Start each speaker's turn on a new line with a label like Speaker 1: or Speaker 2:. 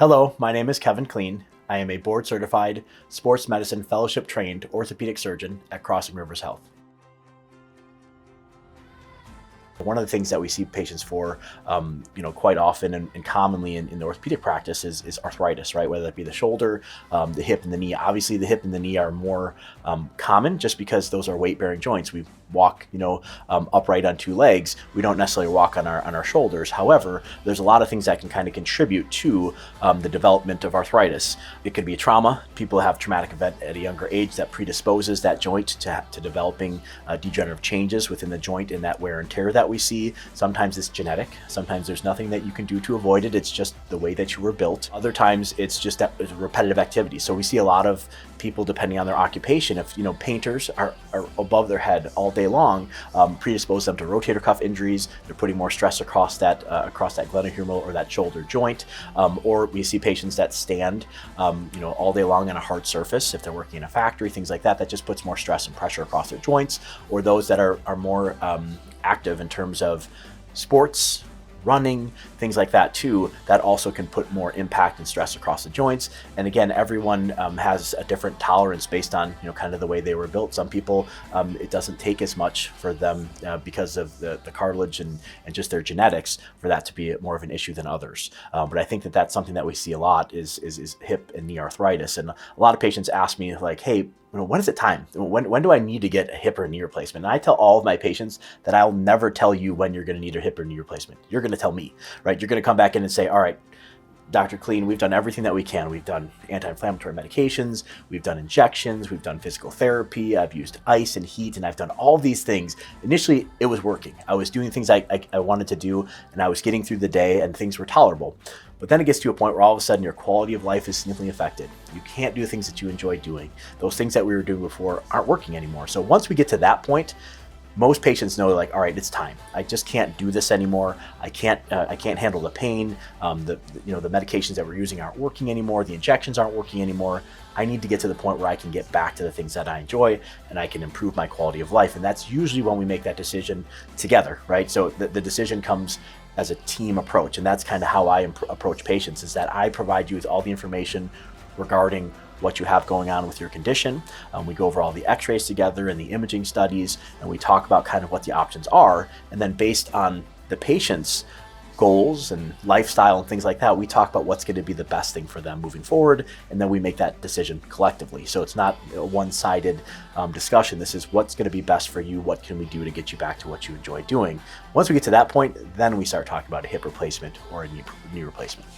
Speaker 1: Hello, my name is Kevin Klean. I am a board-certified sports medicine fellowship-trained orthopedic surgeon at Crossing Rivers Health. One of the things that we see patients for, quite often and commonly in the orthopedic practice is arthritis, right? Whether that be the shoulder, the hip, and the knee. Obviously, the hip and the knee are more common just because those are weight-bearing joints. We walk, upright on two legs. We don't necessarily walk on our shoulders. However, there's a lot of things that can kind of contribute to the development of arthritis. It could be a trauma. People have traumatic event at a younger age that predisposes that joint to developing degenerative changes within the joint in that wear and tear that we see. Sometimes it's genetic. Sometimes there's nothing that you can do to avoid it. It's just the way that you were built. Other times it's just that it's repetitive activity. So we see a lot of people, depending on their occupation, if painters are above their head all day long, predispose them to rotator cuff injuries. They're putting more stress across that glenohumeral or that shoulder joint. Or we see patients that stand all day long on a hard surface. If they're working in a factory, things like that, that just puts more stress and pressure across their joints. Or those that are more active in terms of sports, running, things like that too, that also can put more impact and stress across the joints. And again, everyone has a different tolerance based on kind of the way they were built. Some people, it doesn't take as much for them because of the cartilage and just their genetics for that to be more of an issue than others. But I think that's something that we see a lot is hip and knee arthritis. And a lot of patients ask me like, hey, when is it time? When do I need to get a hip or knee replacement? And I tell all of my patients that I'll never tell you when you're going to need a hip or knee replacement. You're going to tell me, right? You're going to come back in and say, all right, Dr. Klean, we've done everything that we can. We've done anti-inflammatory medications, we've done injections, we've done physical therapy, I've used ice and heat, and I've done all these things. Initially, it was working. I was doing things I wanted to do, and I was getting through the day, and things were tolerable. But then it gets to a point where all of a sudden your quality of life is significantly affected. You can't do things that you enjoy doing. Those things that we were doing before aren't working anymore. So once we get to that point, most patients know, like, all right, it's time. I just can't do this anymore. I can't handle the pain. The medications that we're using aren't working anymore. The injections aren't working anymore. I need to get to the point where I can get back to the things that I enjoy and I can improve my quality of life. And that's usually when we make that decision together, right? So the decision comes as a team approach. And that's kind of how I approach patients, is that I provide you with all the information regarding what you have going on with your condition. We go over all the x-rays together and the imaging studies, and we talk about kind of what the options are. And then based on the patient's goals and lifestyle and things like that, we talk about what's going to be the best thing for them moving forward. And then we make that decision collectively. So it's not a one-sided discussion. This is what's going to be best for you. What can we do to get you back to what you enjoy doing? Once we get to that point, then we start talking about a hip replacement or a knee replacement.